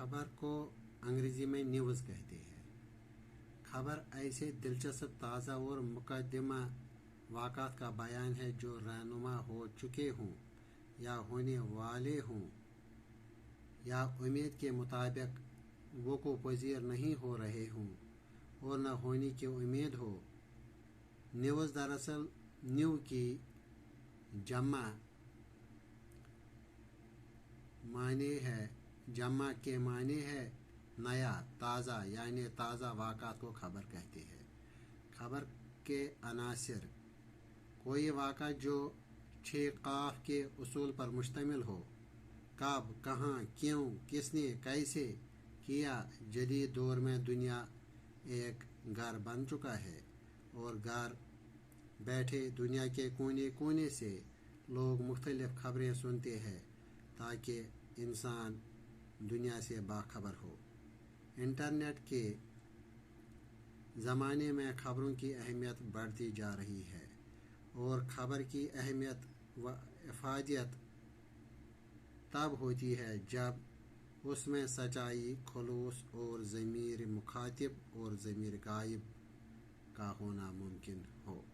खबर को अंग्रेज़ी में न्यूज़ कहते हैं। खबर ऐसे दिलचस्प, ताज़ा और मुकदमा वाक़ात का बयान है जो रहनुमा हो चुके हों या होने वाले हों या उम्मीद के मुताबिक वक़ूअ पज़ीर नहीं हो रहे हों और न होने की उम्मीद हो। न्यूज़ दरअसल न्यू की जमा के माने है नया, ताज़ा, यानी ताज़ा वाक़ात को खबर कहते हैं। खबर के अनासिर: कोई वाक़ा जो 6 क़ाफ़ के उसूल पर मुश्तमिल हो। कब, कहाँ, क्यों, किसने, कैसे किया। जदीद दौर में दुनिया एक घर बन चुका है और घर बैठे दुनिया के कोने कोने से लोग मुख्तलिफ खबरें सुनते हैं ताकि इंसान दुनिया से बाखबर हो। इंटरनेट के ज़माने में खबरों की अहमियत बढ़ती जा रही है और खबर की अहमियत व इफ़ादियत तब होती है जब उसमें सच्चाई, खुलूस और ज़मीर मुखातिब और ज़मीर गायब का होना मुमकिन हो।